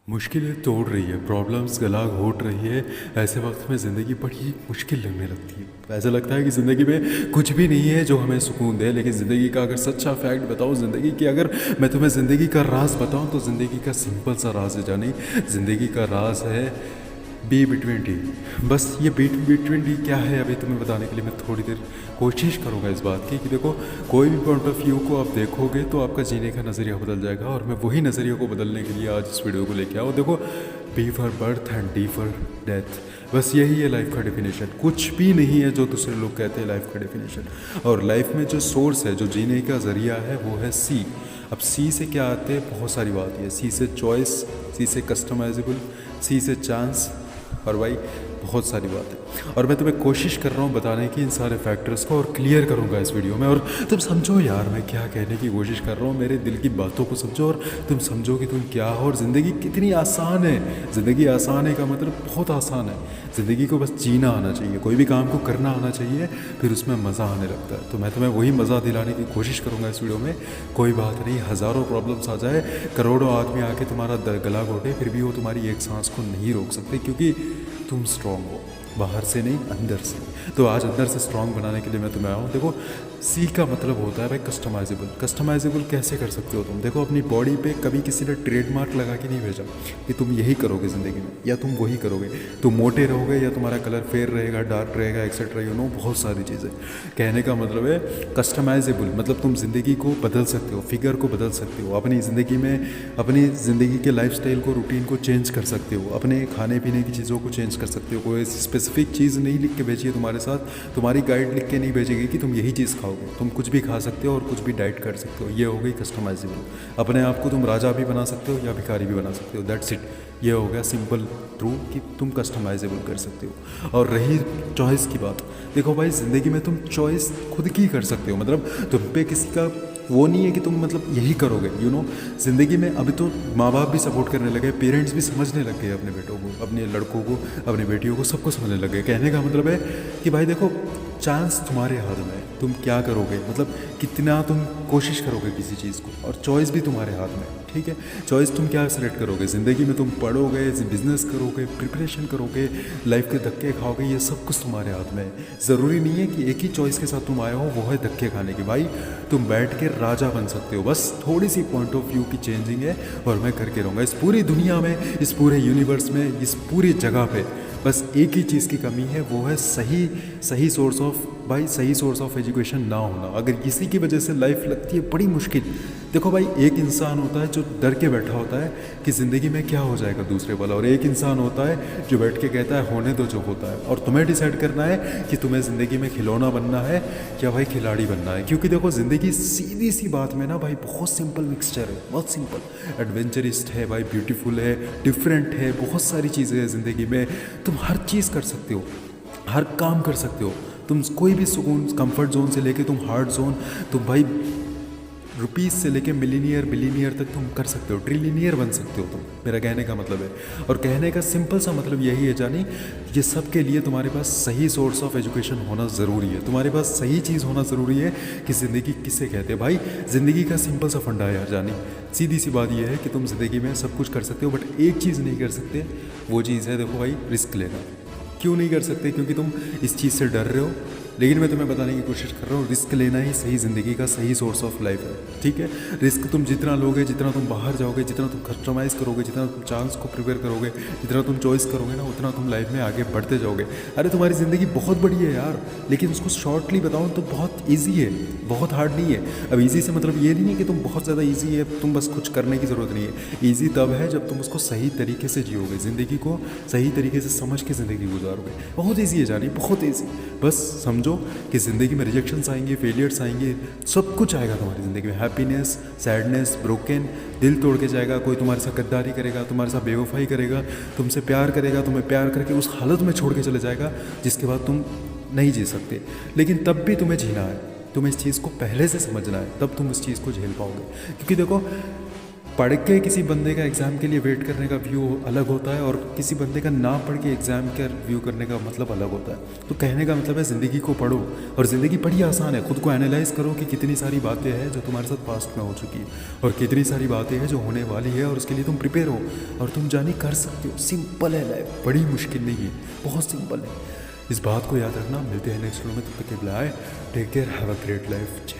मुश्किलें तोड़ रही है, प्रॉब्लम्स गला घोट रही है। ऐसे वक्त में ज़िंदगी बड़ी मुश्किल लगने लगती है। ऐसा लगता है कि ज़िंदगी में कुछ भी नहीं है जो हमें सुकून दे। लेकिन ज़िंदगी का अगर सच्चा फैक्ट बताऊँ, ज़िंदगी की अगर मैं तुम्हें ज़िंदगी का राज बताऊँ तो ज़िंदगी का सिंपल सा राज है जानी। ज़िंदगी का राज है बी बिटवीन डी। बस ये बी बिटवीन डी क्या है अभी तुम्हें बताने के लिए मैं थोड़ी देर कोशिश करूँगा इस बात की कि देखो, कोई भी पॉइंट ऑफ व्यू को आप देखोगे तो आपका जीने का नज़रिया बदल जाएगा। और मैं वही नज़रिया को बदलने के लिए आज इस वीडियो को लेके आओ। देखो, B for birth and D for death, बस यही है लाइफ का डेफिनेशन। कुछ भी नहीं है जो दूसरे लोग कहते हैं लाइफ का डेफिनेशन। और लाइफ में जो सोर्स है, जो जीने का ज़रिया है, वो है सी। अब सी से क्या आते हैं, बहुत सारी बात है। सी से चॉइस, सी से कस्टमाइजेबल, सी से चांस, और भाई बहुत सारी बात है। और मैं तुम्हें कोशिश कर रहा हूँ बताने की इन सारे फैक्टर्स को, और क्लियर करूँगा इस वीडियो में। और तुम समझो यार मैं क्या कहने की कोशिश कर रहा हूँ, मेरे दिल की बातों को समझो और तुम समझो कि तुम क्या हो और ज़िंदगी कितनी आसान है। ज़िंदगी आसान है का मतलब बहुत आसान है। ज़िंदगी को बस जीना आना चाहिए, कोई भी काम को करना आना चाहिए, फिर उसमें मज़ा आने लगता है। तो मैं तुम्हें वही मज़ा दिलाने की कोशिश करूँगा इस वीडियो में। कोई बात नहीं, हज़ारों प्रॉब्लम्स आ जाए, करोड़ों आदमी आके तुम्हारा गला घोटे, फिर भी वो तुम्हारी एक सांस को नहीं रोक सकते, क्योंकि तुम स्ट्रॉन्ग हो, बाहर से नहीं अंदर से। तो आज अंदर से स्ट्रॉन्ग बनाने के लिए मैं तुम्हें आया हूँ। देखो, सी का मतलब होता है भाई कस्टमाइजेबल। कस्टमाइजेबल कैसे कर सकते हो तुम? देखो, अपनी बॉडी पे कभी किसी ने ट्रेडमार्क लगा के नहीं भेजा कि तुम यही करोगे ज़िंदगी में या तुम वही करोगे। तुम मोटे रहोगे या तुम्हारा कलर फेयर रहेगा, डार्क रहेगा, एक्सेट्रा, यू नो, बहुत सारी चीज़ें। कहने का मतलब है कस्टमाइजेबल मतलब तुम ज़िंदगी को बदल सकते हो, फिगर को बदल सकते हो, अपनी ज़िंदगी में अपनी ज़िंदगी के लाइफस्टाइल को, रूटीन को चेंज कर सकते हो, अपने खाने पीने की चीज़ों को चेंज कर सकते हो। कोई स्पेसिफिक चीज़ नहीं लिख के भेजिए तुम्हारे साथ, तुम्हारी गाइड लिख के नहीं भेजेगी कि तुम यही चीज़ खाओगे। तुम कुछ भी खा सकते हो और कुछ भी डाइट कर सकते हो। ये हो गई कस्टमाइजेबल। अपने आप को तुम राजा भी बना सकते हो या भिखारी भी बना सकते हो, दैट्स इट। ये हो गया सिंपल ट्रू कि तुम कस्टमाइजेबल कर सकते हो। और रही चॉइस की बात, देखो भाई, ज़िंदगी में तुम चॉइस खुद की कर सकते हो। मतलब तुम पे किसी का वो नहीं है कि तुम मतलब यही करोगे, यू नो। ज़िंदगी में अभी तो माँ बाप भी सपोर्ट करने लगे, पेरेंट्स भी समझने लग गए अपने बेटों को, अपने लड़कों को, अपनी बेटियों को, सबको समझने लग गए। कहने का मतलब है कि भाई देखो, चांस तुम्हारे हाथ में है, तुम क्या करोगे, मतलब कितना तुम कोशिश करोगे किसी चीज़ को, और चॉइस भी तुम्हारे हाथ में है, ठीक है। चॉइस तुम क्या सेलेक्ट करोगे ज़िंदगी में, तुम पढ़ोगे, बिजनेस करोगे, प्रिपरेशन करोगे, लाइफ के धक्के खाओगे, ये सब कुछ तुम्हारे हाथ में है। ज़रूरी नहीं है कि एक ही चॉइस के साथ तुम आए हो, वो है धक्के खाने की। भाई तुम बैठ के राजा बन सकते हो, बस थोड़ी सी पॉइंट ऑफ व्यू की चेंजिंग है, और मैं करके रहूँगा इस पूरी दुनिया में, इस पूरे यूनिवर्स में, इस पूरी जगह पे। बस एक ही चीज़ की कमी है, वो है सही सोर्स ऑफ, भाई सही सोर्स ऑफ एजुकेशन ना होना। अगर इसी की वजह से लाइफ लगती है बड़ी मुश्किल। देखो भाई, एक इंसान होता है जो डर के बैठा होता है कि ज़िंदगी में क्या हो जाएगा दूसरे वाला, और एक इंसान होता है जो बैठ के कहता है होने दो जो होता है। और तुम्हें डिसाइड करना है कि तुम्हें ज़िंदगी में खिलौना बनना है या भाई खिलाड़ी बनना है। क्योंकि देखो, ज़िंदगी सीधी सी बात में ना भाई बहुत सिंपल मिक्सचर है, बहुत सिंपल। एडवेंचरिस्ट है भाई, ब्यूटीफुल है, डिफरेंट है, बहुत सारी चीज़ें हैं ज़िंदगी में। तुम हर चीज़ कर सकते हो, हर काम कर सकते हो। तुम कोई भी सुकून, कंफर्ट जोन से लेके तुम हार्ड जोन, तुम भाई रुपीज़ से लेके बिलीनियर तक तुम कर सकते हो, ट्रिलियनियर बन सकते हो तुम। मेरा कहने का मतलब है, और कहने का सिंपल सा मतलब यही है जानी, ये सब के लिए तुम्हारे पास सही सोर्स ऑफ एजुकेशन होना ज़रूरी है। तुम्हारे पास सही चीज़ होना ज़रूरी है कि ज़िंदगी किसे कहते हैं। भाई ज़िंदगी का सिंपल सा फंडा है यार जानी, सीधी सी बात यह है कि तुम ज़िंदगी में सब कुछ कर सकते हो, बट एक चीज़ नहीं कर सकते। वो चीज़ है, देखो भाई, रिस्क लेना। क्यों नहीं कर सकते? क्योंकि तुम इस चीज़ से डर रहे हो। लेकिन मैं तुम्हें बताने की कोशिश कर रहा हूँ, रिस्क लेना ही सही ज़िंदगी का सही सोर्स ऑफ लाइफ है, ठीक है। रिस्क तुम जितना लोगे, जितना तुम बाहर जाओगे, जितना तुम कस्टमाइज़ करोगे, जितना तुम चांस को प्रिपेयर करोगे, जितना तुम चॉइस करोगे ना, उतना तुम लाइफ में आगे बढ़ते जाओगे। अरे तुम्हारी ज़िंदगी बहुत बड़ी है यार, लेकिन उसको शॉर्टली बताऊँ तो बहुत ईजी है, बहुत हार्ड नहीं है। अब ईजी से मतलब ये नहीं है कि तुम बहुत ज़्यादा ईजी है, तुम बस कुछ करने की ज़रूरत नहीं है। ईजी तब है जब तुम उसको सही तरीके से जियोगे, ज़िंदगी को सही तरीके से समझ के ज़िंदगी गुजारोगे। बहुत ईजी है जानी, बहुत ईजी। बस समझो कि ज़िंदगी में रिजेक्शंस आएंगे, फेलियर्स आएंगे, सब कुछ आएगा तुम्हारी ज़िंदगी में। हैप्पीनेस, सैडनेस, ब्रोकन, दिल तोड़ के जाएगा। कोई तुम्हारे साथ गद्दारी करेगा, तुम्हारे साथ बेवफाई करेगा, तुमसे प्यार करेगा, तुम्हें प्यार करके उस हालत में छोड़ के चले जाएगा जिसके बाद तुम नहीं जी सकते। लेकिन तब भी तुम्हें जीना है, तुम्हें इस चीज़ को पहले से समझना है, तब तुम इस चीज़ को झेल पाओगे। क्योंकि देखो, पढ़ के किसी बंदे का एग्ज़ाम के लिए वेट करने का व्यू अलग होता है और किसी बंदे का ना पढ़ के एग्ज़ाम का व्यू करने का मतलब अलग होता है। तो कहने का मतलब है ज़िंदगी को पढ़ो, और ज़िंदगी बड़ी आसान है। खुद को एनालाइज करो कि कितनी सारी बातें हैं जो तुम्हारे साथ पास्ट में हो चुकी है और कितनी सारी बातें हैं जो होने वाली है, और उसके लिए तुम प्रिपेयर हो और तुम जानी कर सकते हो। सिंपल है लाइफ, बड़ी मुश्किल नहीं है, बहुत सिंपल है। इस बात को याद रखना। मिलते हैं नेक्स्ट वीडियो में, तब तक के लिए take care, have a great life.